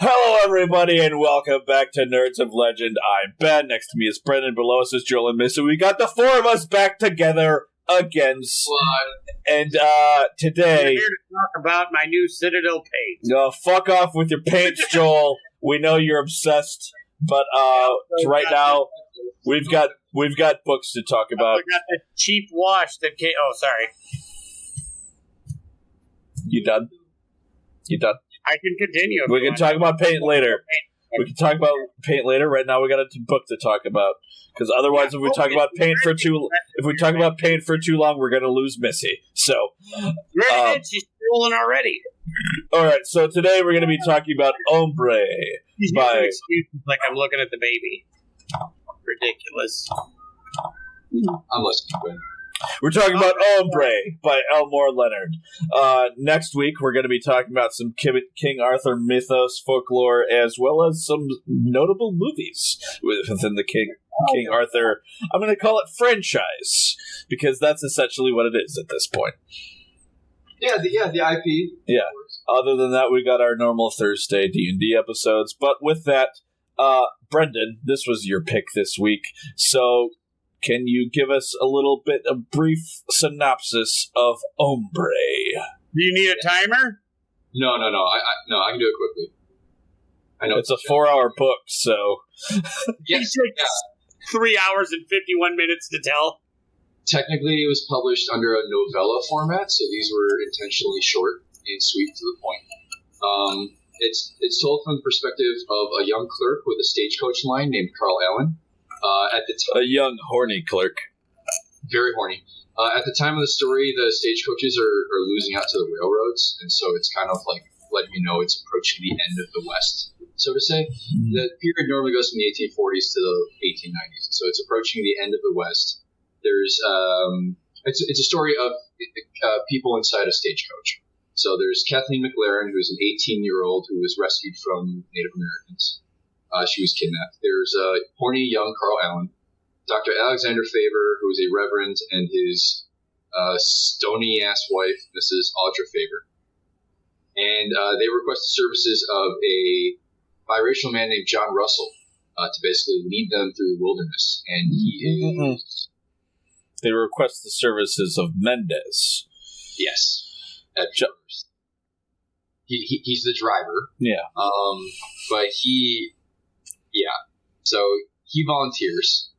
Hello, everybody, and welcome back to Nerds of Legend. I'm Ben. Next to me is Brendan. Below us is Joel and Missy. We got the four of us back together again. And today... We're here to talk about my new Citadel paint. No, fuck off with your paints, Joel. We know you're obsessed, but right now, we've got books to talk about. We got the cheap wash that came... Oh, sorry. You done? I can continue. We can talk about paint later. We can talk about paint later. Right now, we got a book to talk about. Because otherwise, if we talk about paint for too long, we're going to lose Missy. So, she's rolling already. All right. So today we're going to be talking about Hombre. She's giving excuses like I'm looking at the baby. Ridiculous. I'm listening. We're talking about Hombre by Elmore Leonard. Next week, we're going to be talking about some King Arthur mythos, folklore, as well as some notable movies within the King Arthur. I'm going to call it franchise, because that's essentially what it is at this point. Yeah, the IP. Yeah. Other than that, we got our normal Thursday D&D episodes. But with that, Brendan, this was your pick this week. So... can you give us a little bit of brief synopsis of Hombre? Do you need a timer? No. I can do it quickly. I know it's a 4-hour book, so yes, it takes 3 hours and 51 minutes to tell. Technically, it was published under a novella format, so these were intentionally short and sweet to the point. It's told from the perspective of a young clerk with a stagecoach line named Carl Allen. At the time, a young, horny clerk. Very horny. At the time of the story, the stagecoaches are losing out to the railroads, and so it's kind of like letting you know it's approaching the end of the West, so to say. Mm-hmm. The period normally goes from the 1840s to the 1890s, so it's approaching the end of the West. There's it's a story of people inside a stagecoach. So there's Kathleen McLaren, who's an 18-year-old who was rescued from Native Americans. She was kidnapped. There's a horny young Carl Allen, Dr. Alexander Faber, who is a reverend, and his stony-ass wife, Mrs. Audra Faber. And they request the services of a biracial man named John Russell to basically lead them through the wilderness. And he is... They request the services of Mendez. Yes. He's the driver. Yeah. But he... Yeah, so he volunteers,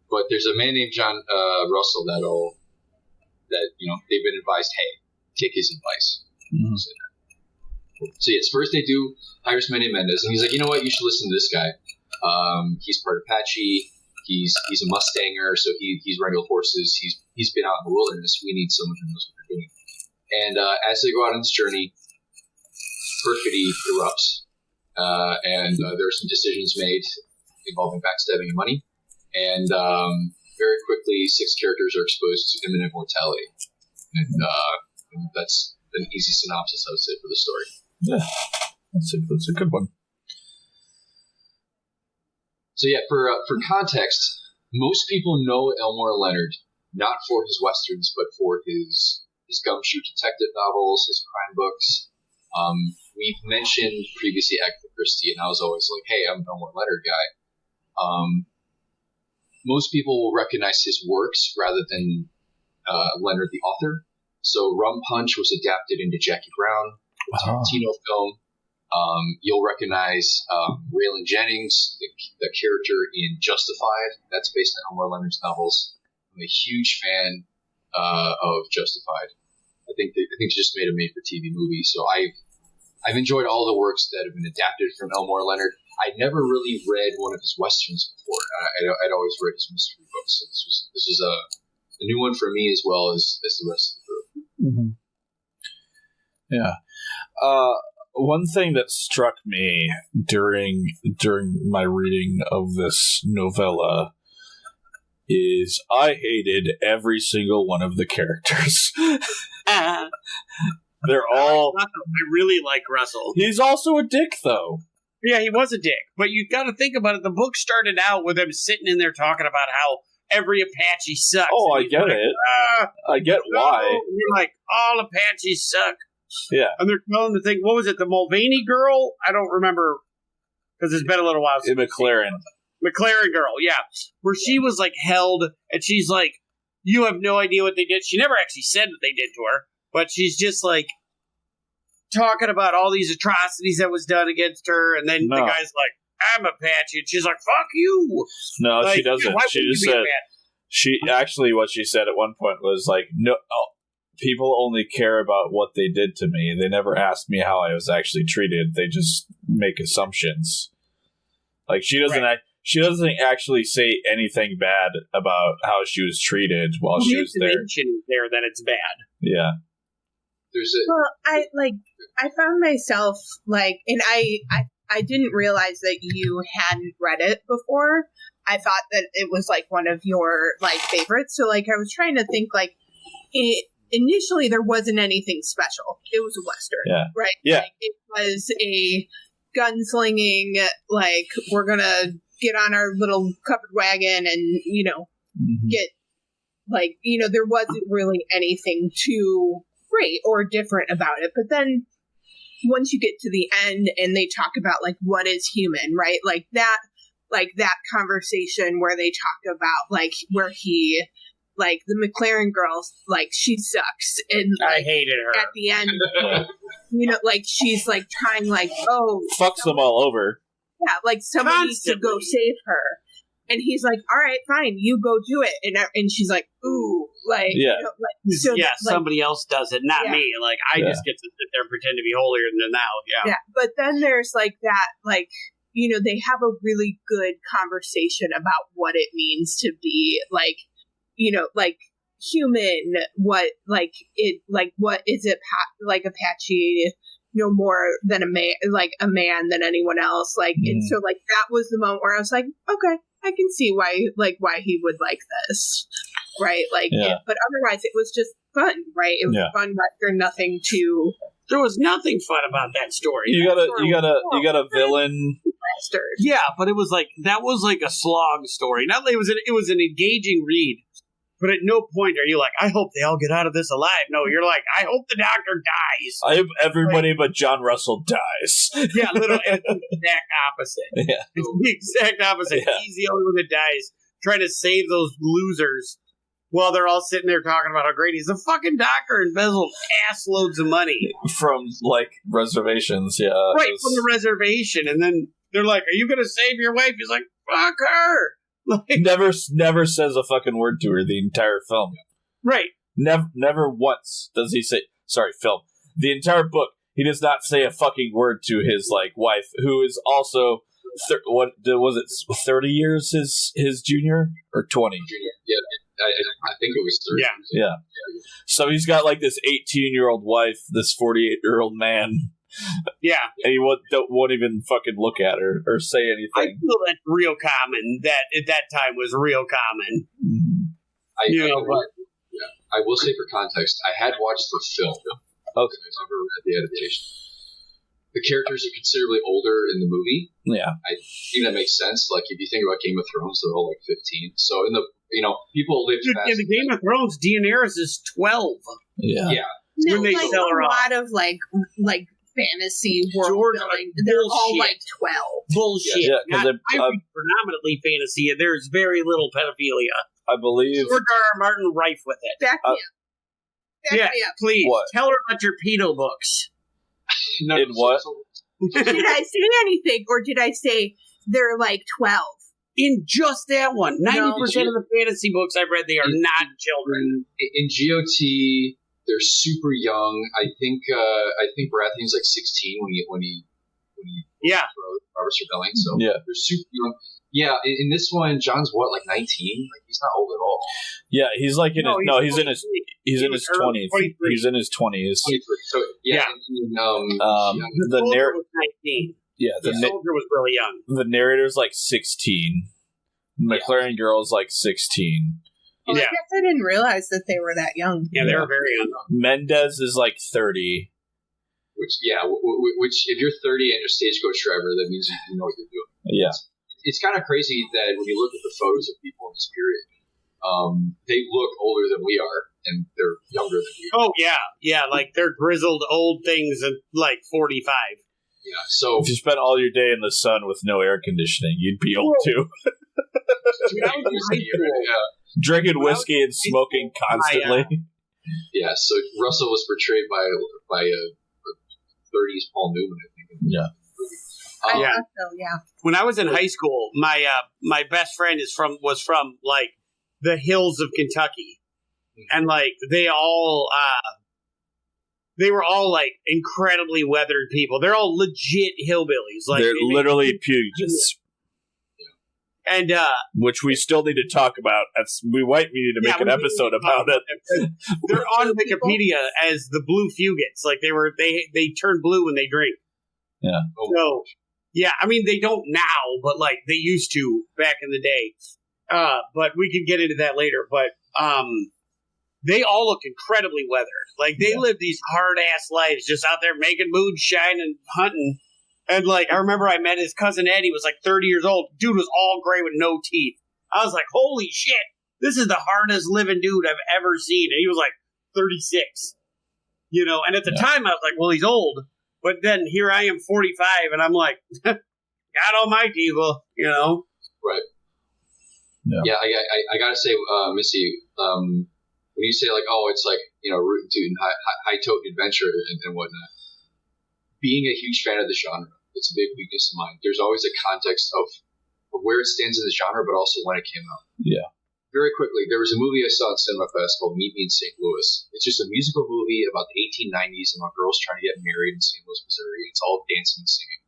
but there's a man named John Russell that they've been advised, hey, take his advice. Mm-hmm. So yes, first they do hire this man named Mendez, and he's like, you know what, you should listen to this guy. He's part Apache. He's a Mustanger, so he's wrangled horses. He's been out in the wilderness. We need someone who knows what they're doing. And as they go out on this journey, perfidy erupts. And there are some decisions made involving backstabbing and money. And very quickly, 6 characters are exposed to imminent mortality. And that's an easy synopsis, I would say, for the story. Yeah, that's a good one. So yeah, for context, most people know Elmore Leonard not for his westerns, but for his gumshoe detective novels, his crime books. We've mentioned previously Agatha Christie, and I was always like, hey, I'm an Elmore Leonard guy. Most people will recognize his works rather than Leonard the author. So Rum Punch was adapted into Jackie Brown, a Tarantino film. You'll recognize Waylon Jennings, the character in Justified. That's based on Elmore Leonard's novels. I'm a huge fan of Justified. I think they just made a made-for-TV movie, so I've enjoyed all the works that have been adapted from Elmore Leonard. I'd never really read one of his westerns before. I'd always read his mystery books, so this was a new one for me as well as the rest of the group. Mm-hmm. Yeah. One thing that struck me during my reading of this novella is I hated every single one of the characters. They're all... I really like Russell. He's also a dick, though. Yeah, he was a dick. But you got to think about it. The book started out with him sitting in there talking about how every Apache sucks. Oh, I get it. I get why. You're like, all Apaches suck. Yeah. And they're telling the thing, what was it, the Mulvaney girl? I don't remember, because it's been a little while since McLaren. McLaren girl, yeah. Where she was, like, held, and she's like, you have no idea what they did. She never actually said what they did to her, but she's just, like, talking about all these atrocities that was done against her, and then the guy's like, I'm Apache, and she's like, fuck you. No, like, she doesn't. She just said, what she said at one point was like, no, people only care about what they did to me. They never asked me how I was actually treated. They just make assumptions. Like, she doesn't actually say anything bad about how she was treated while she was there. There that it's bad. Yeah. I found myself and I didn't realize that you hadn't read it before. I thought that it was one of your favorites. So I was trying to think initially there wasn't anything special. It was a Western, right? Yeah, it was a gunslinging. We're gonna get on our little covered wagon and get there wasn't really anything too great or different about it. But then once you get to the end and they talk about what is human, right? That conversation where they talk about where he the McLaren girl, she sucks, and I hated her at the end. She's trying fucks them all over. Yeah, somebody needs to go save her. And he's like, all right, fine, you go do it. And she's like, ooh, somebody else does it, not me. I just get to sit there and pretend to be holier than thou. Yeah. But then there's that, they have a really good conversation about what it means to be human, what is it Apache no more than a man than anyone else. And so that was the moment where I was like, okay, I can see why he would like this, right? But otherwise it was just fun, right? It was fun, Western, nothing to. There was nothing fun about that story. You got a villain. Bastard. Yeah, but it was that was a slog story. Not it was an engaging read, but at no point are you I hope they all get out of this alive. No, you're I hope the doctor dies. I hope everybody but John Russell dies. Yeah, literally, it's the exact opposite. Yeah, it's the exact opposite. Yeah. He's the only one that dies, trying to save those losers. While they're all sitting there talking about how great he's a fucking doctor, embezzled ass loads of money from reservations, from the reservation, and then they're like, "Are you going to save your wife?" He's like, "Fuck her." Never says a fucking word to her the entire film. Right. Never once does he say. Sorry, film. The entire book, he does not say a fucking word to his wife, who is also. What was it? 30 years his junior or 20? Junior, yeah. I think it was 30. Yeah. So he's got this 18-year-old wife, this 48-year-old man. Yeah. And he won't even fucking look at her or say anything. I feel that's real common. That at that time was real common. Mm-hmm. I will say for context, I had watched the film. Okay. I never read the adaptation. The characters are considerably older in the movie. Yeah. I think that makes sense. If you think about Game of Thrones, they're all 15. So in the people live fast. In the Game of Thrones, Daenerys is 12. Yeah. Yeah. No, when they sell her off. A lot of fantasy world building, they're all 12. Bullshit. Yeah, because predominantly fantasy. There's very little pedophilia. I believe George R. Martin rife with it. Back me up. Yeah, please what? Tell her about your pedo books. No, in what? Did I say anything, or did I say they're 12? In just that one, 90% of the fantasy books I've read, they are not children. In GOT, they're super young. I think Baratheon's 16 when he Robert's rebelling. So they're super young. Yeah, in this one, John's 19? He's not old at all. Yeah, he's he's in his 20s. He's in his 20s. So yeah. The soldier was 19. Yeah, the soldier was really young. The narrator's 16. McLaren girl's 16. Well, I guess I didn't realize that they were that young. Yeah, they were very young. Mendez is 30. Which if you're 30 and you're stagecoach driver, that means you know what you're doing. Yeah. It's kind of crazy that when you look at the photos of people in this period, they look older than we are. and they're younger than we are. Oh, yeah, like they're grizzled old things at like 45. Yeah, so If you spent all your day in the sun with no air conditioning, you'd be old too. Drinking whiskey and smoking constantly. Yeah, so Russell was portrayed by a 30s Paul Newman, I think. Yeah. I Yeah. thought so, yeah. When I was in high school, my best friend was from like the hills of Kentucky, and like they were all like incredibly weathered people. They're all legit hillbillies. Like They're literally Pugists, and which we still need to talk about. We might need to make an episode about it. They're on Wikipedia as the Blue Fugits. Like they turn blue when they drink. Yeah. So yeah, I mean they don't now, but like they used to back in the day. But we could get into that later. But they all look incredibly weathered. Like they live these hard ass lives, just out there making moonshine and hunting. And like I remember, I met his cousin Ed. He was like 30 years old. Dude was all gray with no teeth. I was like, holy shit, this is the hardest living dude I've ever seen. And he was like 36. You know, and at the time I was like, well, he's old. But then here I am, 45, and I'm like, God almighty, well, you know. Right. Yeah, I gotta say, Missy, when you say like, oh, it's like, you know, rootin' tootin' high totin' adventure and whatnot, being a huge fan of the genre, it's a big weakness of mine. There's always a context of where it stands in the genre, but also when it came out. Yeah. Very quickly, there was a movie I saw in Cinema Fest called Meet Me in St. Louis. It's just a musical movie about the 1890s and a girl's trying to get married in St. Louis, Missouri. It's all dancing and singing.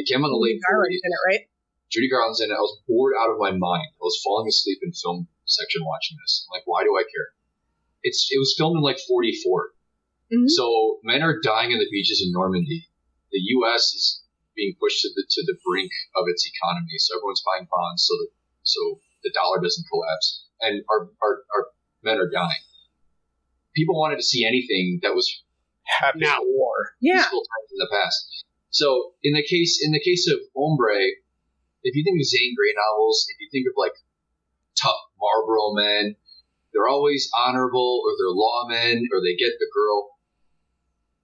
It came on the late 40s. In it, right? Judy Garland's in it. I was bored out of my mind. I was falling asleep in film section watching this. I'm like, why do I care? It was filmed in like 44. Mm-hmm. So men are dying on the beaches in Normandy. The U.S. is being pushed to the brink of its economy. So everyone's buying bonds so the dollar doesn't collapse. And our men are dying. People wanted to see anything that was Happy now war. Yeah. peaceful times in the past. So in the case of Hombre, if you think of Zane Grey novels, if you think of like tough Marlboro men, they're always honorable, or they're lawmen, or they get the girl.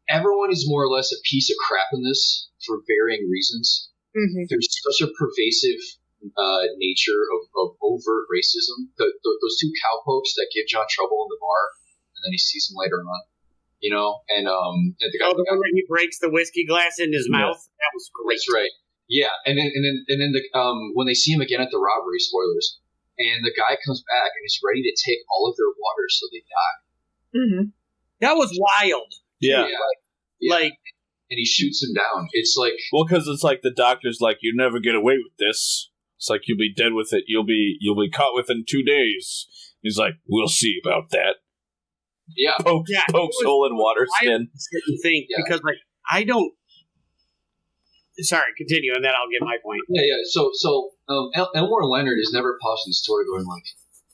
Everyone is more or less a piece of crap in this for varying reasons. Mm-hmm. There's such a pervasive nature of overt racism. Those two cowpokes that give John trouble in the bar, and then he sees them later on. You know, and the guy. Oh, the one where he breaks the whiskey glass in his mouth. That was great. That's right. Yeah, and then when they see him again at the robbery, spoilers, and the guy comes back and he's ready to take all of their water so they die. Mm-hmm. That was wild. Yeah. Like, and he shoots him down. It's like, Well, because it's like the doctor's like, you never get away with this. It's like you'll be dead with it. You'll be caught within 2 days. He's like, we'll see about that. yeah, Pokes hole in water skin. Think because like I don't. Sorry, continue, and then I'll get my point. yeah. So Elmore Leonard is never paused in the story going like,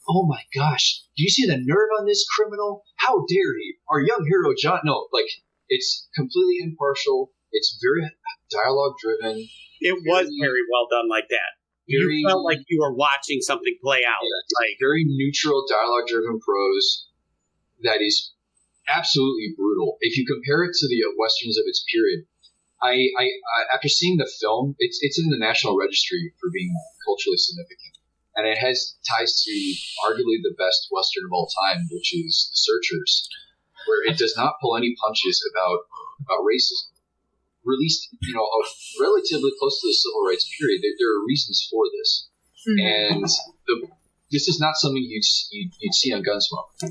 oh my gosh, do you see the nerve on this criminal? How dare he? Our young hero John. No, like it's completely impartial. It's very dialogue driven. It was very well done like that. You felt like you were watching something play out. Yeah, like very neutral dialogue driven prose that is absolutely brutal. If you compare it to the westerns of its period, I after seeing the film, it's in the National Registry for being culturally significant, and it has ties to arguably the best western of all time, which is The Searchers, where it does not pull any punches about racism. Released, relatively close to the civil rights period, there are reasons for this, and this is not something you'd see on Gunsmoke.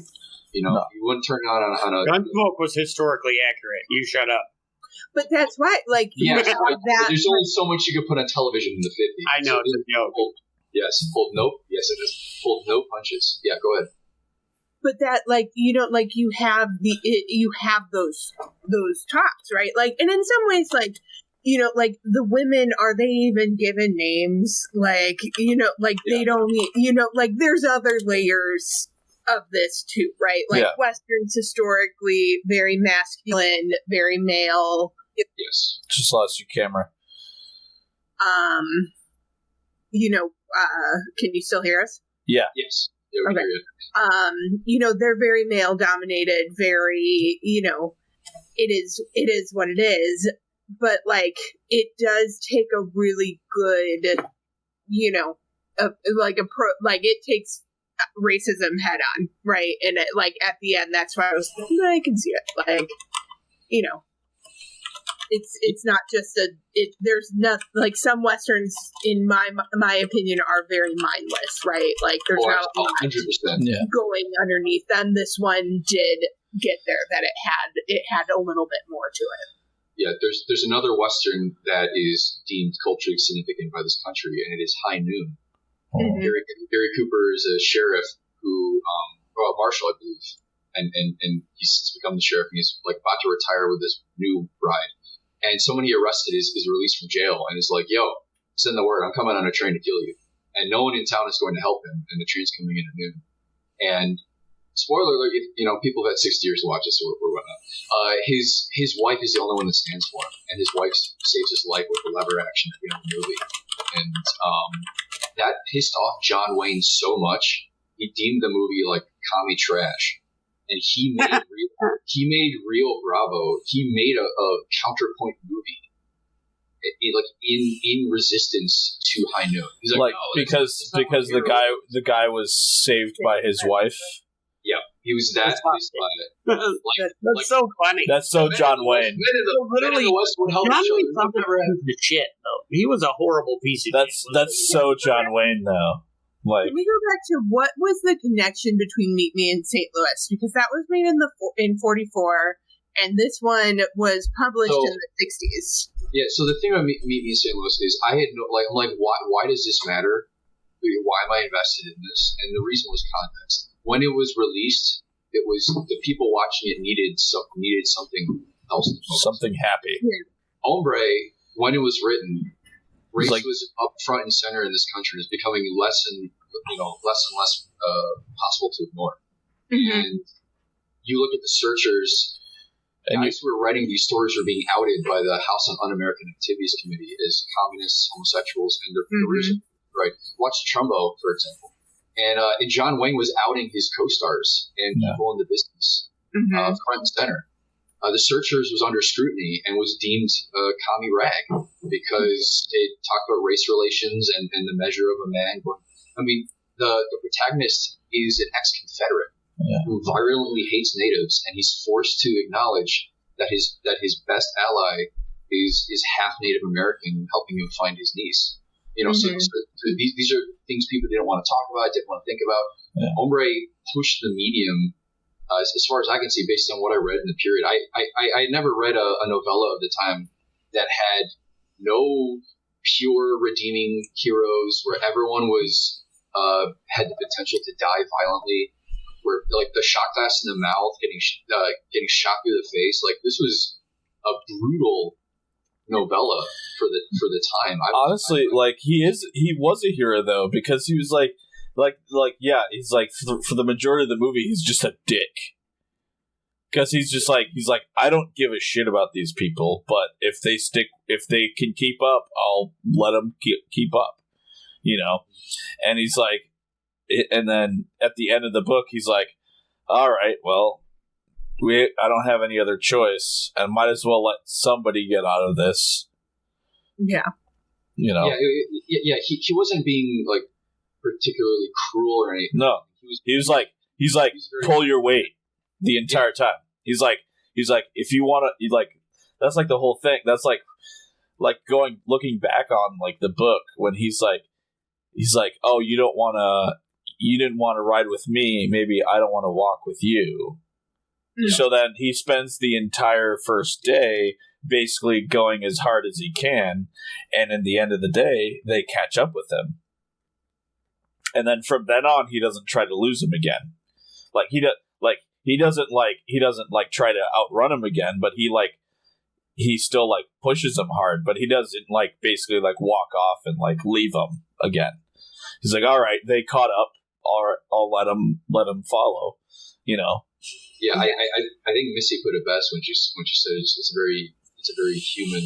No. You wouldn't turn on a Gunsmoke was historically accurate. You shut up. But that's why, like, yeah. that. There's only so much you could put on television in the 50s. I know, it's a joke. Pulled no punches. Yeah, go ahead. But that, like, you have those talks, right? Like, and in some ways, like, like the women, are they even given names? Like, they don't, like there's other layers of this too, right? Like Westerns historically very masculine, very male. Yes. Just lost your camera. Can you still hear us? Yeah. Yes. Yeah, we Okay. hear you. They're very male dominated, very, it is what it is. But like, it does take a really good, it takes racism head on, right? And it, like, at the end, that's why I was like, I can see it. Like, it's not just there's not, like, some Westerns, in my opinion, are very mindless, right? Like, there's not a lot 100%. Yeah. going underneath them. This one did get there, that it had a little bit more to it. Yeah, there's another Western that is deemed culturally significant by this country, and it is High Noon. Oh. Gary Cooper is a sheriff who, marshal, I believe, and he's since become the sheriff, and he's like about to retire with his new bride. And someone he arrested is released from jail and is like, yo, send the word, I'm coming on a train to kill you. And no one in town is going to help him, and the train's coming in at noon. And spoiler alert, if, people have had 60 years to watch this or whatnot. His wife is the only one that stands for him, and his wife saves his life with a lever action at the end of the movie. And that pissed off John Wayne so much, he deemed the movie like commie trash. And he made Rio Bravo. He made a counterpoint movie, in resistance to High Noon. He's like, no, because the guy was saved by his wife. Yeah, he was that pissed by it. That's so funny. That's so John Wayne. Literally, John Wayne the shit though. He was a horrible piece of shit. That's so John Wayne though. Like, can we go back to what was the connection between Meet Me in St. Louis? Because that was made in 44, and this one was published in the 60s. Yeah, so the thing about Meet Me in St. Louis is I had I'm like, why does this matter? Why am I invested in this? And the reason was context. When it was released, it was the people watching it needed something else. Something happy. Yeah. Hombre, when it was written, race was up front and center in this country. It's becoming less and less possible to ignore. Mm-hmm. And you look at the searchers, guys who were writing these stories were being outed by the House on Un-American Activities Committee as communists, homosexuals, and their reason. Right? Watch Trumbo, for example. And John Wayne was outing his co-stars and people in the business front and center. The Searchers was under scrutiny and was deemed a commie rag because it talked about race relations and the measure of a man. I mean, the protagonist is an ex-Confederate who virulently hates natives, and he's forced to acknowledge that his best ally is half Native American, helping him find his niece. So these are things people didn't want to talk about, didn't want to think about. Yeah. Hombre pushed the medium. As far as I can see, based on what I read in the period, I never read a novella of the time that had no pure redeeming heroes, where everyone was had the potential to die violently, where like the shot glass in the mouth, getting shot through the face. Like, this was a brutal novella for the time. Honestly, he was a hero though, because he was he's like for the majority of the movie he's just a dick, because he's like I don't give a shit about these people, but if they can keep up, I'll let them keep up, and he's like, and then at the end of the book he's like, all right, well, I don't have any other choice, and might as well let somebody get out of this. Yeah. He wasn't being like particularly cruel or anything. No, he's like pull your weight the entire time. He's like if you want to, that's like the whole thing. That's like looking back on like the book when he's like, oh, you didn't want to ride with me. Maybe I don't want to walk with you. Yeah. So then he spends the entire first day basically going as hard as he can, and in the end of the day, they catch up with him. And then from then on, he doesn't try to lose him again. He doesn't try to outrun him again, but he still pushes him hard, but he doesn't basically walk off and leave him again. He's like, all right, they caught up. I'll let him follow. Yeah, I think Missy put it best when she said it's a very human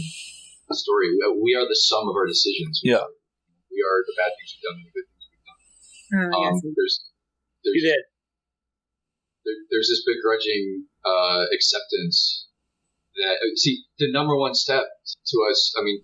story. We are the sum of our decisions. We are the bad things we've done and the good things we've done. You did. There's this begrudging acceptance that, see, the number one step to us, I mean,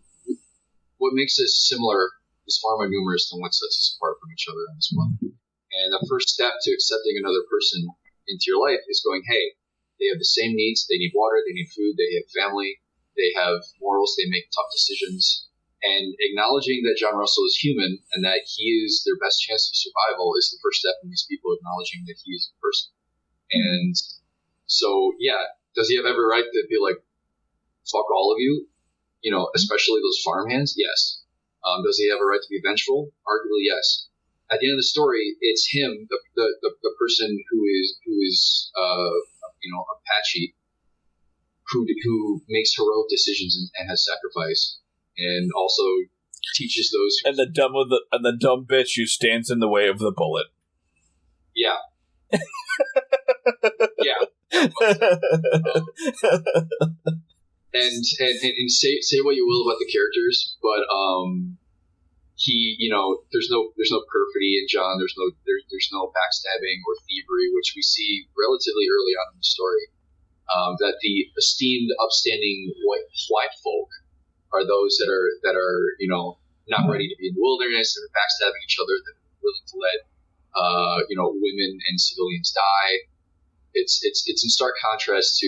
what makes us similar is far more numerous than what sets us apart from each other on this planet. And the first step to accepting another person into your life is going, hey, they have the same needs. They need water. They need food. They have family. They have morals. They make tough decisions. And acknowledging that John Russell is human and that he is their best chance of survival is the first step in these people acknowledging that he is a person. And so, yeah, does he have every right to be like, fuck all of you? You know, especially those farmhands? Yes. Does he have a right to be vengeful? Arguably, yes. At the end of the story, it's him, the person who is Apache, who makes heroic decisions and has sacrifice, and also teaches those who... and the dumb bitch who stands in the way of the bullet. Yeah. Yeah. And say what you will about the characters, but he, you know, there's no perfidy in John. There's no backstabbing or thievery, which we see relatively early on in the story. That the esteemed, upstanding white folk are those that are you know, not ready to be in the wilderness, that are backstabbing each other, that are willing to let women and civilians die. It's in stark contrast to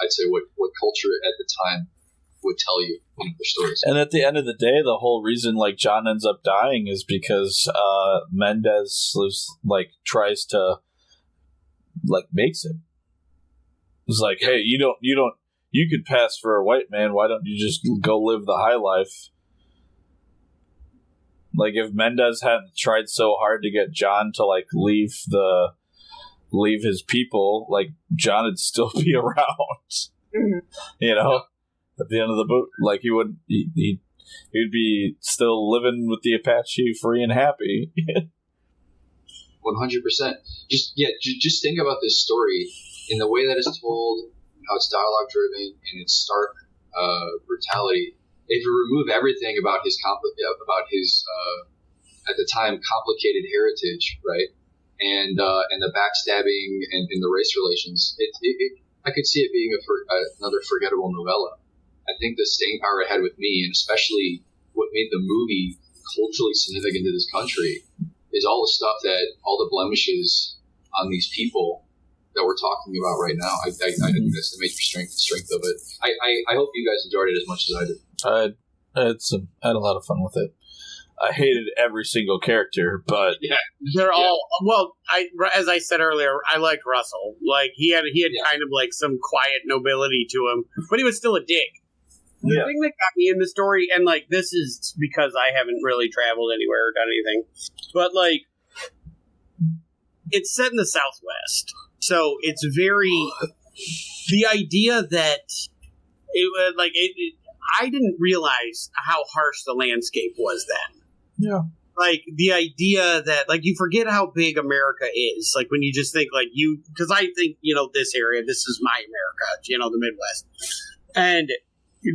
I'd say what culture at the time would tell you in their stories. And at the end of the day, the whole reason like John ends up dying is because Mendez tries to makes him. It's like, hey, you could pass for a white man. Why don't you just go live the high life? Like, if Mendez hadn't tried so hard to get John to leave his people, like, John would still be around. Mm-hmm. You know, at the end of the book, like, he'd be still living with the Apache, free and happy. 100%. Just think about this story in the way that it's told, how it's dialogue driven, and its stark brutality. If you remove everything about his at the time complicated heritage, right, and the backstabbing and the race relations, I could see it being another forgettable novella. I think the staying power it had with me, and especially what made the movie culturally significant to this country, is all the stuff all the blemishes on these people that we're talking about right now. I think that's the major strength of it. I hope you guys enjoyed it as much as I did. I had a lot of fun with it. I hated every single character, but yeah, they're all well. As I said earlier, I liked Russell. Like he had kind of like some quiet nobility to him, but he was still a dick. The thing that got me in the story, and like this is because I haven't really traveled anywhere or done anything, but like it's set in the Southwest, so it's very the idea that it like it. I didn't realize how harsh the landscape was then. Yeah. Like, the idea that, like, you forget how big America is. Like, when you just think, like, because I think, you know, this area, this is my America, you know, the Midwest. And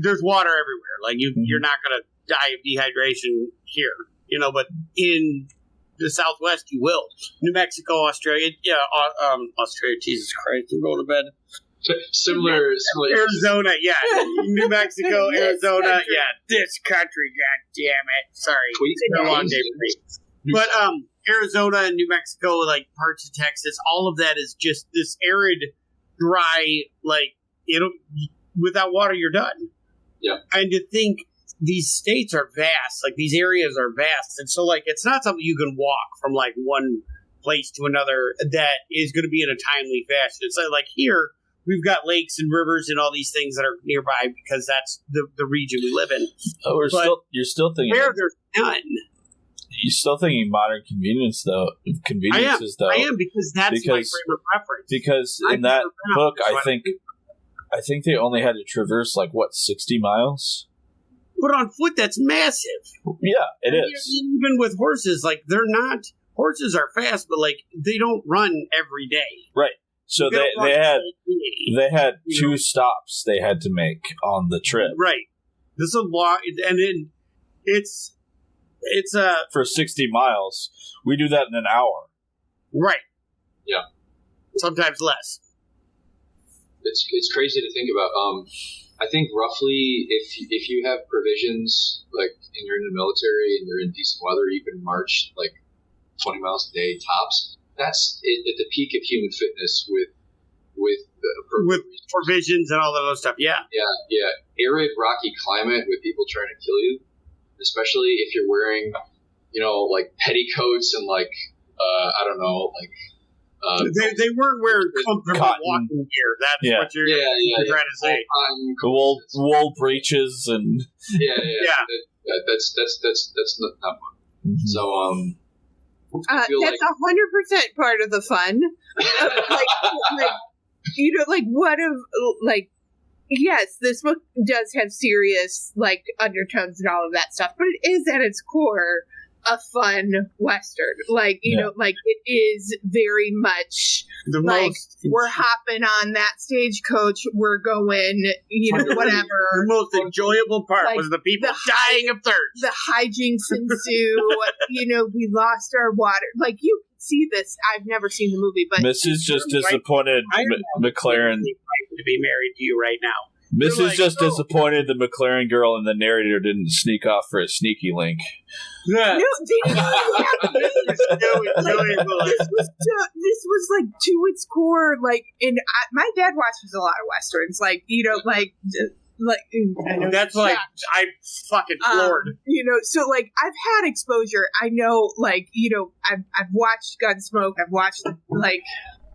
there's water everywhere. Like, you're not going to die of dehydration here, you know, but in the Southwest, you will. New Mexico, Australia, Australia, Jesus Christ, I'm going to bed. Similar. Arizona, yeah. New Mexico, Arizona, yeah. This country, god damn it. Sorry. It's been a long day for me. But Arizona and New Mexico, like parts of Texas, all of that is just this arid, dry, like, without water, you're done. Yeah. And to think these states are vast, like these areas are vast. And so, like, it's not something you can walk from, like, one place to another that is going to be in a timely fashion. It's like here, we've got lakes and rivers and all these things that are nearby because that's the region we live in. Oh, you're still thinking there's none. You're still thinking modern convenience, though. Conveniences, though. I am because that's my frame of preference. Because in that book, I think they only had to traverse 60 miles. But on foot, that's massive. Yeah, it is. Even with horses, like horses are fast, but like they don't run every day. Right. So they had two stops they had to make on the trip. Right. This is a long, and then it's for 60 miles. We do that in an hour. Right. Yeah. Sometimes less. It's crazy to think about. I think roughly if you have provisions, like, and you're in the military and you're in decent weather, you can march like 20 miles a day tops. That's at the peak of human fitness with provisions and all that other stuff. Yeah. Yeah. Arid, rocky climate with people trying to kill you, especially if you're wearing, like petticoats and like I don't know, like. They weren't wearing comfortable walking gear. That's what you're trying to say. Wool breeches and That's not fun. Mm-hmm. So that's 100% part of the fun. Yes, this book does have serious undertones and all of that stuff, but it is at its core a fun Western. It is very much we're hopping on that stagecoach, we're going, whatever. The most enjoyable part was the people dying of thirst. The hijinks ensue. We lost our water. You can see this. I've never seen the movie, but Mrs. just disappointed McLaren to be married to you right now. Mrs. just disappointed the McLaren girl and the narrator didn't sneak off for a sneaky link. Yeah. No, they didn't have this was to its core, my dad watches a lot of Westerns, that's why I fucking floored. So I've had exposure. I know, I've watched Gunsmoke. I've watched the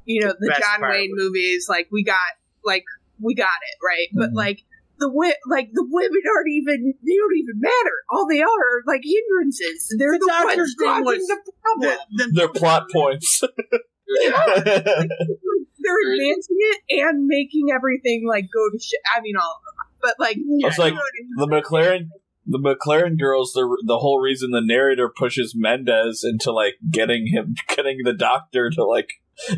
John Wayne movies. We got it right, but the women they don't even matter. All they are hindrances. They're the ones causing the problem. They're plot points. They're advancing it and making everything go to shit. I mean, all of them. But it's the McLaren girls. The whole reason the narrator pushes Mendez into getting the doctor to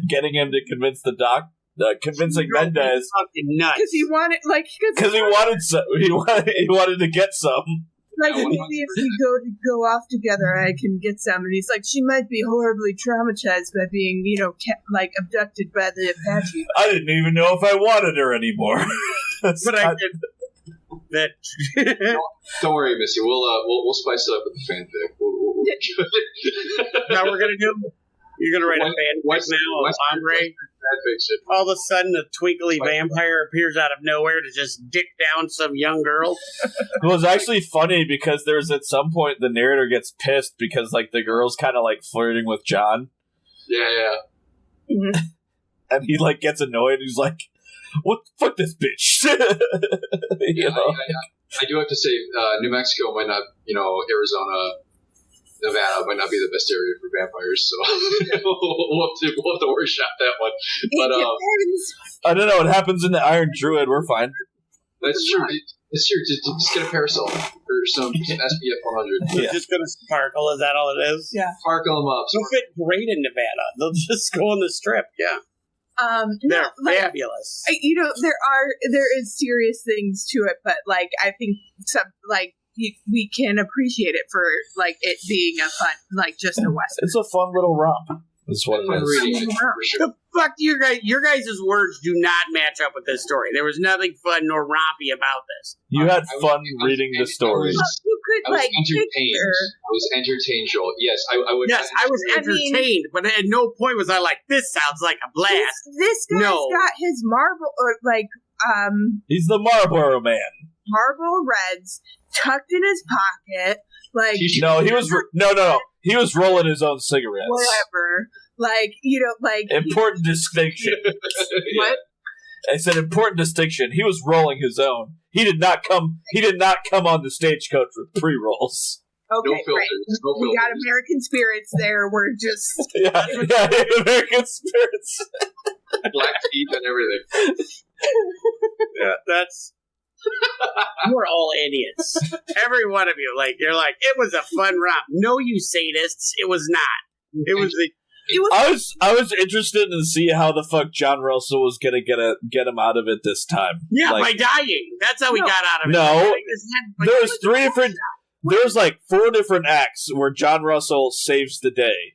getting him to convince the doctor. Convincing Mendez because he wanted he wanted to get some. Maybe if we go off together, I can get some. And he's like, she might be horribly traumatized by being, abducted by the Apache. I didn't even know if I wanted her anymore. But I did. That. Don't worry, Missy. We'll spice it up with the fanfic. Now we're gonna do. You're gonna write a fanfic now of Hombre. All of a sudden, a twinkly vampire appears out of nowhere to just dick down some young girl. It was actually funny because there's at some point the narrator gets pissed because the girl's kind of flirting with John. Yeah. Mm-hmm. And he gets annoyed. He's like, "What? Fuck this bitch!" I do have to say, New Mexico might not, Arizona. Nevada might not be the best area for vampires, so we'll have to workshop that one. But I don't know. It happens in the Iron Druid. We're fine. That's true. It's true. Just get a parasol or some SPF 100. They're just going to sparkle. Is that all it is? Yeah. Sparkle them up. They'll fit great in Nevada. They'll just go on the strip. Yeah. They're fabulous. There is serious things to it, but I think some we can appreciate it for it being a fun, just a Western. It's a fun little romp. That's what it is. The fuck, your guys' words do not match up with this story. There was nothing fun nor rompy about this. You had fun reading the story. You could I was entertained. I was entertained, Joel. Yes, I would. Yes, I was entertained, but at no point was I this sounds like a blast. This guy's got his marble, he's the Marlboro Man. Marble Reds tucked in his pocket, no. He was rolling his own cigarettes. Whatever, important distinction. What? I said important distinction. He was rolling his own. He did not come on the stagecoach with pre-rolls. Okay, no filters. right. No We got filters. American spirits there. We're just American spirits, Black teeth and everything. Yeah, that's. We're all idiots. Every one of you. You're it was a fun romp. No, you sadists. It was not. It was. I was interested to see how the fuck John Russell was gonna get him out of it this time. Yeah, by dying. That's how he got out of it. No, there's 3 different. There's 4 different acts where John Russell saves the day.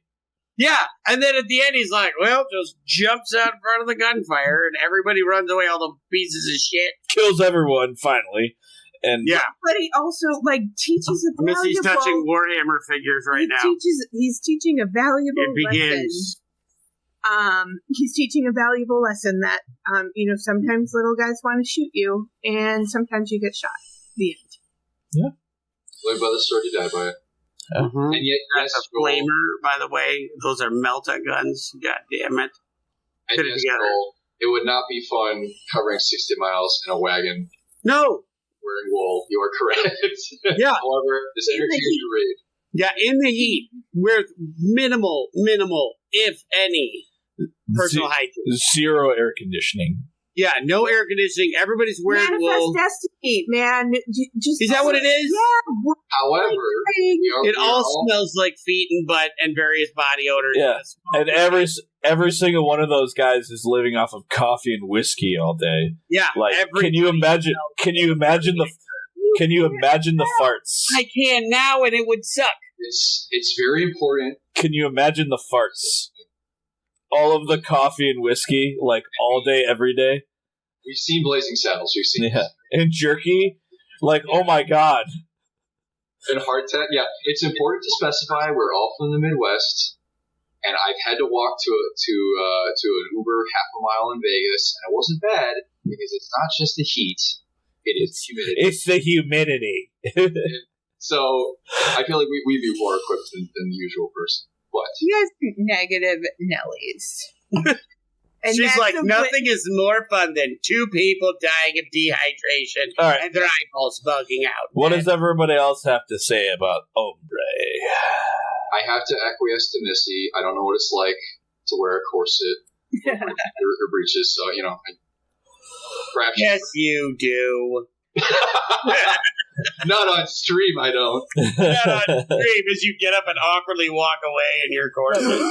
Yeah, and then at the end he's like, well, just jumps out in front of the gunfire and everybody runs away, all the pieces of shit. Kills everyone, finally. And yeah. But he also, teaches a valuable... Missy's touching Warhammer figures right now. He's teaching a valuable It begins. lesson. He's teaching a valuable lesson that, sometimes little guys want to shoot you, and sometimes you get shot. The end. Yeah. Live by the sword, you die by it. Mm-hmm. And yet, that's a flamer, by the way. Those are Melta guns. God damn it. And yes, it would not be fun covering 60 miles in a wagon. No. Wearing wool. You are correct. Yeah. However, this interview is to read. Yeah, in the heat, with minimal, if any, personal hygiene. Zero air conditioning. Yeah, no air conditioning. Everybody's wearing wool. Manifest destiny, man. Is that what it is? Yeah. However, it all smells like feet and butt and various body odors. Yeah, and every single one of those guys is living off of coffee and whiskey all day. Yeah, can you imagine? Can you imagine the farts? I can now, and it would suck. It's very important. Can you imagine the farts? All of the coffee and whiskey, all day, every day. We've seen Blazing Saddles. We've seen this. And jerky, oh my god. And hardtack, yeah. It's important to specify we're all from the Midwest, and I've had to walk to an Uber half a mile in Vegas, and it wasn't bad because it's not just the heat; it is the humidity. It's the humidity. So I feel like we'd be more equipped than the usual person. But you guys negative Nellies. And she's like, nothing is more fun than two people dying of dehydration and their eyeballs bugging out. What does everybody else have to say about Hombre? I have to acquiesce to Missy. I don't know what it's like to wear a corset or breeches, so, perhaps... Yes, you do. Not on stream, I don't. Not on stream, as you get up and awkwardly walk away in your corset.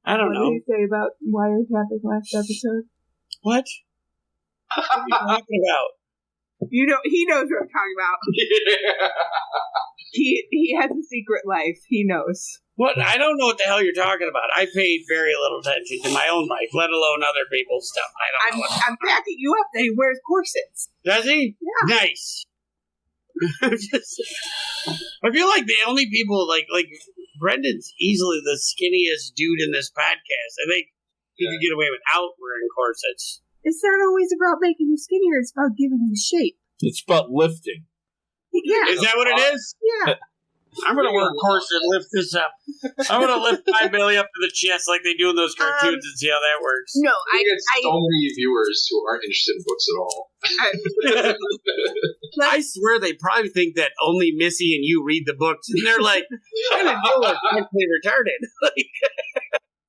I don't know. What did you say about wiretapping last episode? What? What are you talking about? He knows what I'm talking about. Yeah. He has a secret life. He knows. What? I don't know what the hell you're talking about. I paid very little attention to my own life, let alone other people's stuff. I don't know. I'm backing you up that he wears corsets. Does he? Yeah. Nice. I feel like the only people like Brendan's easily the skinniest dude in this podcast. I think he could get away without wearing corsets. It's not always about making you skinnier. It's about giving you shape. It's about lifting. Yeah. Is that what it is? Yeah. I'm going to wear a corset and lift this up. I'm going to lift my belly up to the chest like they do in those cartoons and see how that works. No, I get so many viewers who aren't interested in books at all. I swear they probably think that only Missy and you read the books, and they're like, "I'm mentally retarded."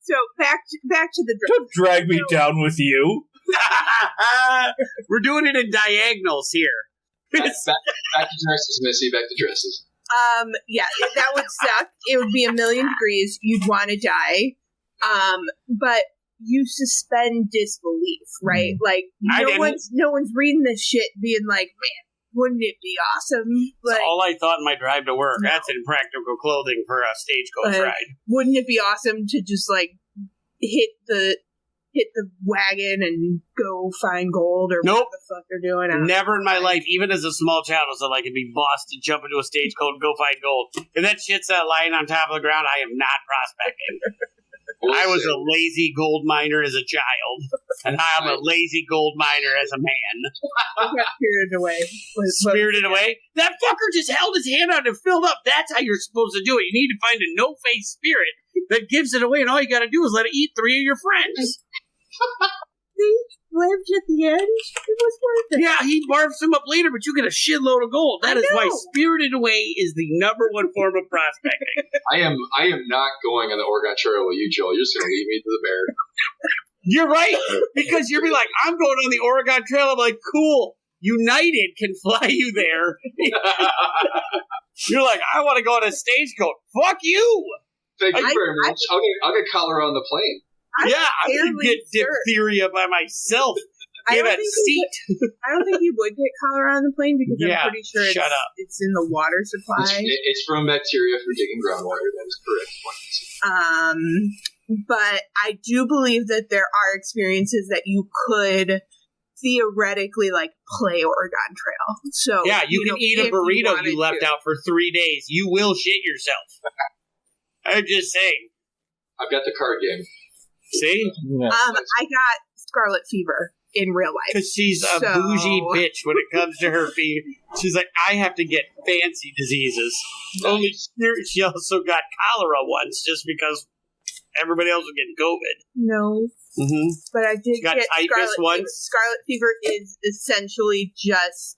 So back to the Don't drag me down with you. We're doing it in diagonals here. Back to dresses, Missy. Back to dresses. Yeah, that would suck. It would be 1,000,000 degrees. You'd want to die. But you suspend disbelief, right? No one's reading this shit being like, man, wouldn't it be awesome? That's all I thought in my drive to work. No. That's impractical clothing for a stagecoach ride. Wouldn't it be awesome to just hit the wagon and go find gold or what the fuck they're doing? Never in my life, even as a small child, was I could be bossed to jump into a stagecoach and go find gold. If that shit's lying on top of the ground, I am not prospecting. I was a lazy gold miner as a child, and I'm a lazy gold miner as a man. I got spirited away. Spirited away? That fucker just held his hand out and filled up. That's how you're supposed to do it. You need to find a no-face spirit that gives it away, and all you gotta do is let it eat 3 of your friends. He lived at the end. It was worth it. Yeah, he barfs him up later, but you get a shitload of gold. That is why Spirited Away is the #1 form of prospecting. I am not going on the Oregon Trail with you, Joel. You're just going to leave me to the bear. You're right, because you'll be like, I'm going on the Oregon Trail. I'm like, cool. United can fly you there. You're like, I want to go on a stagecoach. Fuck you. Thank you very much. I'll get cholera on the plane. I can get diphtheria by myself I Give don't it think seat. I don't think you would get cholera on the plane because Yeah, I'm pretty sure shut up. it's in the water supply. It's from bacteria from digging groundwater. That is correct. But I do believe that there are experiences that you could theoretically like play Oregon Trail. So Yeah, you can eat a if burrito wanted you left to. out for 3 days. You will shit yourself. I'm just saying. I've got the card game. See? Yeah. I got scarlet fever in real life. Because she's a So- bougie bitch when it comes to her fever. She's like, I have to get fancy diseases. Only she also got cholera once just because everybody else was getting COVID. No, Mm-hmm. but I did She got get typhus scarlet fever. once? Scarlet fever is essentially just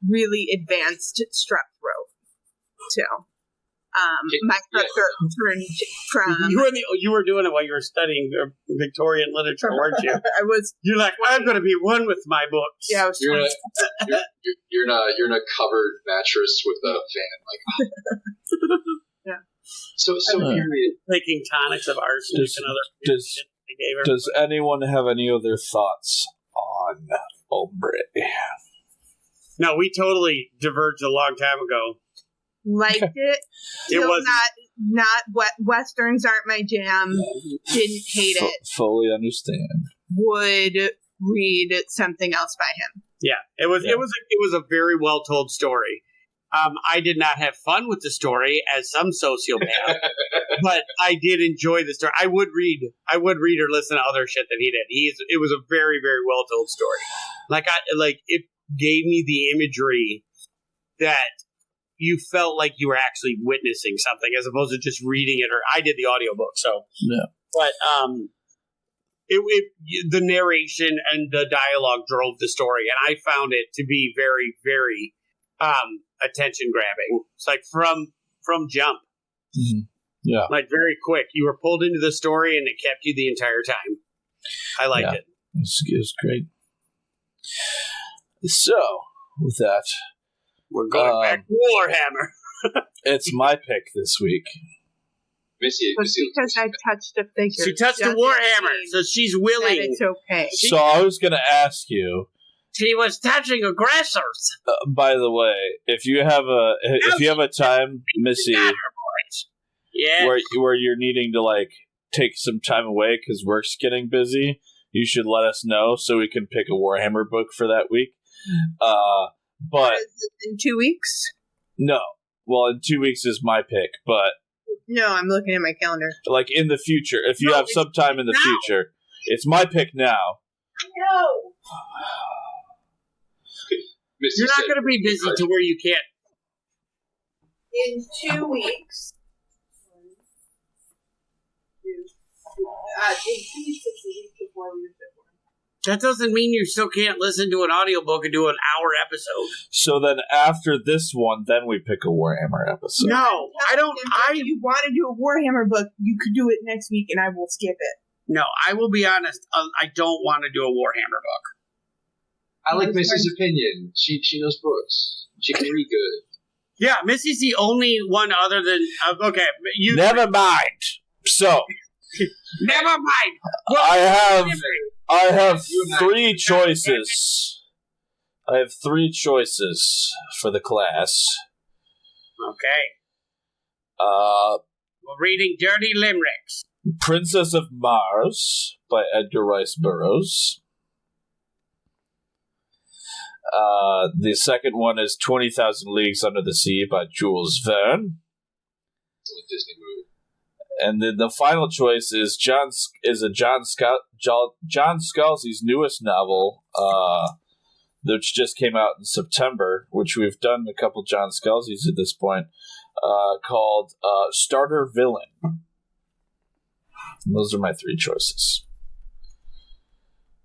really advanced strep throat. So, my strep throat turned from. You were doing it while you were studying Victorian literature, weren't you? I was. You're like, I'm going to be one with my books. Yeah, I was. You're 20. in a covered mattress with a fan. Like, Yeah. So period. Taking tonics of arsenic and other does- shit they gave her. Does anyone have any other thoughts on Hombre? No, we totally diverged a long time ago. Liked it. It Still was not what westerns aren't my jam. Didn't hate it. Fully understand. Would read something else by him. Yeah, it was a very well told story. I did not have fun with the story as some sociopath, but I did enjoy the story. I would read or listen to other shit that he did. It was a very, very well told story. It gave me the imagery that you felt like you were actually witnessing something as opposed to just reading it. Or I did the audiobook, so Yeah. But the narration and the dialogue drove the story, and I found it to be very, very attention grabbing. It's like from jump. Mm-hmm. Yeah. Like very quick. You were pulled into the story and it kept you the entire time. I liked it. It was great. So, with that, We're going back to Warhammer. it's my pick this week. Missy, Because I touched a figure. She touched a doesn't Warhammer, mean so she's that willing. it's okay. So I was going to ask you, She was touching aggressors. by the way, if you have a time, Missy, Got her, boys. Yeah. where you're needing to like take some time away because work's getting busy, you should let us know so we can pick a Warhammer book for that week. But Is it in 2 weeks? no, well, in 2 weeks is my pick, but No, I'm looking at my calendar. like in the future, if you No, have some time in the now. future, it's my pick now. No. Missy You're not said- going to be busy to where you can't. In 2 weeks. In 2 weeks is the week before we were born. That doesn't mean you still can't listen to an audiobook and do an hour episode. So then after this one, then we pick a Warhammer episode. No, I don't. If you want to do a Warhammer book, you could do it next week, and I will skip it. No, I will be honest. I don't want to do a Warhammer book. I like Missy's opinion. She knows books. She can read good. Yeah, Missy's the only one other than okay. You Never mind. So never mind. I have three choices. I have three choices for the class. Okay. We're reading Dirty Limericks. Princess of Mars by Edgar Rice Burroughs. The second one is 20,000 Leagues Under the Sea by Jules Verne. It's a Disney movie. And then the final choice is John Scalzi's newest novel, which just came out in September, which we've done a couple John Scalzi's at this point, called Starter Villain. And those are my three choices.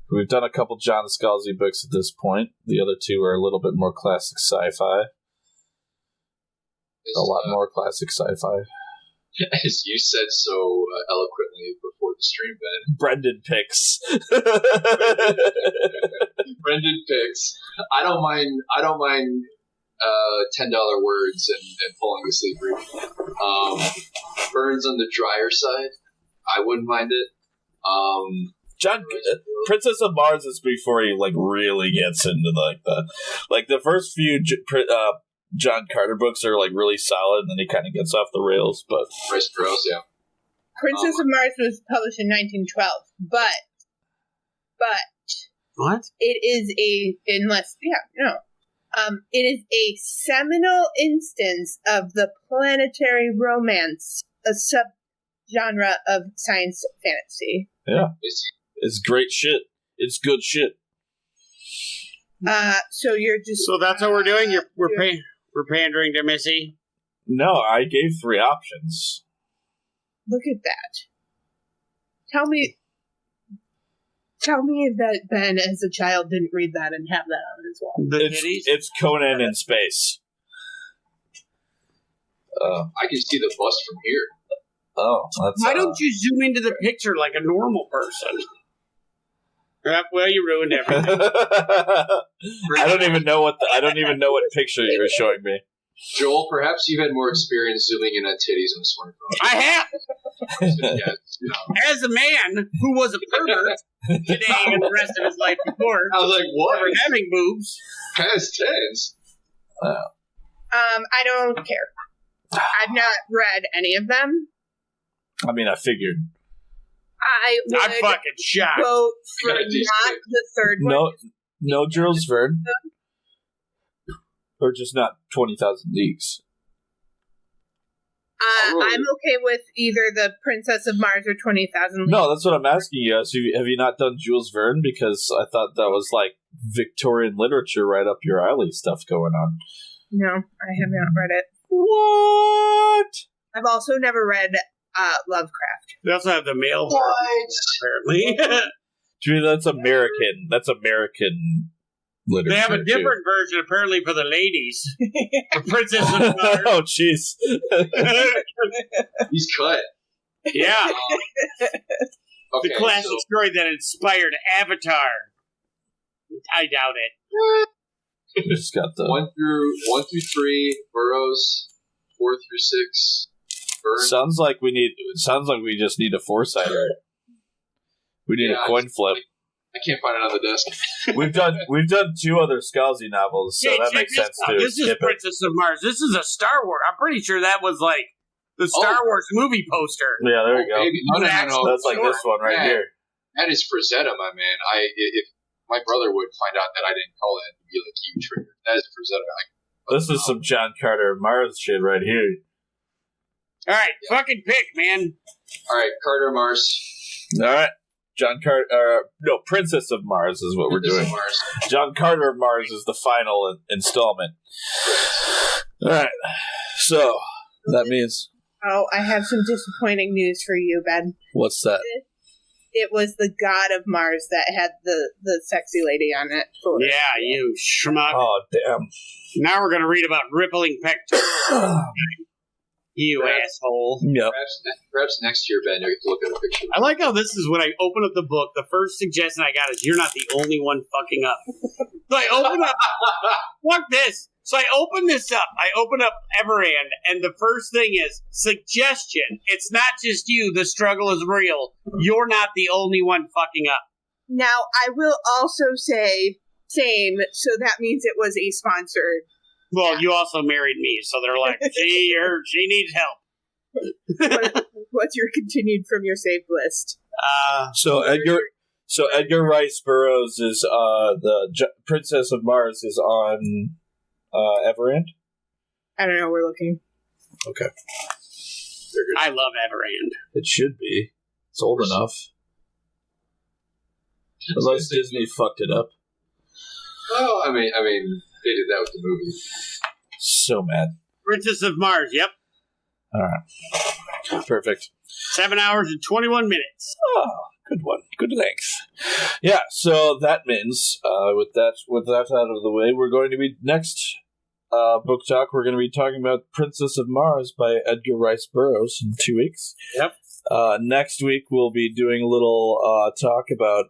We've done a couple John Scalzi books at this point. The other two are a little bit more classic sci-fi. A lot more classic sci-fi. As you said so eloquently before the stream, Ben. Brendan picks. Brendan picks. I don't mind $10 words and falling asleep reading. Burns on the drier side. I wouldn't mind it. Princess of Mars is before he like really gets into the first few John Carter books are like really solid, and then he kind of gets off the rails. But Rice Burroughs, yeah. Princess of Mars was published in 1912, but What? it is it is a seminal instance of the planetary romance, a subgenre of science fantasy. yeah, it's great shit. It's good shit. So you're just So that's what we're doing? We're pandering to Missy? No, I gave 3 options. look at that. Tell me that Ben, as a child, didn't read that and have that on as well. The titties? It's Conan in space. I can see the bust from here. Oh, that's. Why don't you zoom into the picture like a normal person? Well, you ruined everything. I don't even know what picture you were showing me. Joel, perhaps you've had more experience zooming in on titties on a smartphone. I have! Yeah, As a man who was a pervert today and the rest of his life before, I was like, what? never having boobs. Past tense. I don't care. I've not read any of them. I mean, I figured. I would I'm fucking shocked. vote for Gotta do not six. the third one. No Jules Verne. Or just not 20,000 Leagues. I'm okay with either the Princess of Mars or 20,000 Leagues. No, that's what I'm asking you. So have you not done Jules Verne? Because I thought that was like Victorian literature right up your alley stuff going on. No, I have not read it. What? I've also never read Lovecraft. They also have the male version, apparently. Dude, that's American. That's American literature. They have a different version, apparently, for the ladies. The Princess of Mars. Oh, jeez. He's cut. Yeah. Okay, The classic so story that inspired Avatar. I doubt it. We just got the 1 through 3, Burroughs. 4 through 6, Verne. sounds like we just need a 4-sider. We need a coin flip. I can't find it on the desk. We've done 2 other Scalzi novels, so Hey, that check makes this sense out. too. This is Skip it. Princess of Mars. This is a Star Wars. I'm pretty sure that was like the Star Wars movie poster. Yeah, there you go. Baby. No. That's like this one right Man, here. That is Frazetta, my man. If my brother would find out that I didn't call it, he'd be like, you triggered. That is Frazetta. This is some John Carter Mars shit right here. All right, fucking pick, man. All right, Carter Mars. All right. John Carter, Princess of Mars is what we're Princess doing. of Mars. John Carter Mars is the final installment. All right. So that means Oh, I have some disappointing news for you, Ben. what's that? It was the God of Mars that had the sexy lady on it. Yeah, you schmuck. Oh damn! Now we're going to read about rippling pectorals. You asshole. Yep. Perhaps next year, Ben, you'll get to look at a picture. I like how this is when I open up the book, the first suggestion I got is you're not the only one fucking up. So I open up, fuck this. So I open this up. I open up Everand, and the first thing is suggestion. It's not just you. The struggle is real. You're not the only one fucking up. Now, I will also say same, so that means it was a sponsored. Well, you also married me, so they're like, she needs help. What's your continued from your saved list? So Edgar Rice Burroughs is the Princess of Mars is on Everand. I don't know, we're looking. Okay. I love Everand. It should be. It's old enough. Unless Disney fucked it up. Oh, I mean, they did that with the movie. So mad. Princess of Mars, yep. All right. Perfect. 7 hours and 21 minutes. Oh, good one. Good length. Yeah, so that means, with that out of the way, we're going to be next book talk. We're going to be talking about Princess of Mars by Edgar Rice Burroughs in 2 weeks. Yep. Next week, we'll be doing a little talk about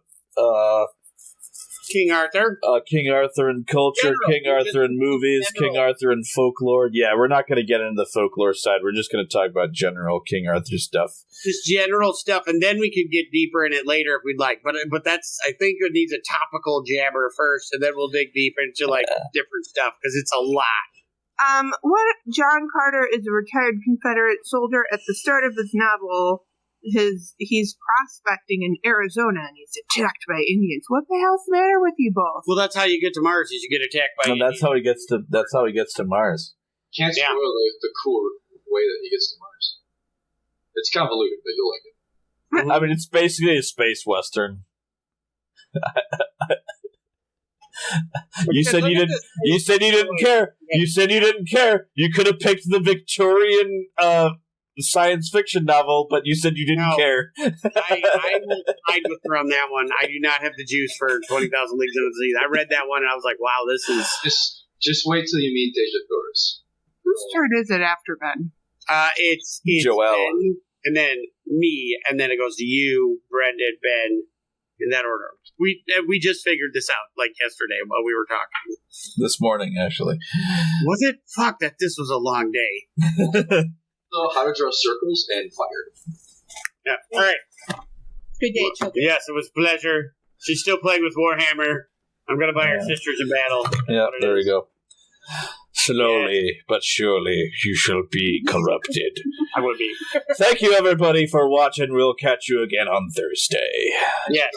King Arthur. King Arthur in culture, General. King Arthur in movies, General. King Arthur in folklore. Yeah, we're not going to get into the folklore side. We're just going to talk about general King Arthur stuff. Just general stuff, and then we could get deeper in it later if we'd like. But that's, I think it needs a topical jabber first, and then we'll dig deep into like different stuff because it's a lot. What John Carter is a retired Confederate soldier. At the start of his novel, he's prospecting in Arizona and he's attacked by Indians. What the hell's the matter with you both? Well, that's how you get to Mars. Is you get attacked by. And that's how he gets to Mars. Can't spoil the cool way that he gets to Mars. It's convoluted, but you'll like it. I mean, it's basically a space western. You said you didn't. You said you didn't care. You said you didn't care. You could have picked the Victorian science fiction novel, but you said you didn't care. I will side with her on that one. I do not have the juice for 20,000 Leagues Under the Sea. I read that one and I was like, wow, this is... Just wait till you meet Deja Torres. Whose turn is it after Ben? It's Joelle. Ben, and then me, and then it goes to you, Brendan, Ben, in that order. We just figured this out, like, yesterday while we were talking. This morning, actually. Was it? Fuck, this was a long day. How to draw circles and fire. Yeah. All right. Good day, children. Yes, it was a pleasure. She's still playing with Warhammer. I'm going to buy her Sisters in Battle. Yeah, there we go. Slowly but surely you shall be corrupted. I will be. Thank you, everybody, for watching. We'll catch you again on Thursday. Yes.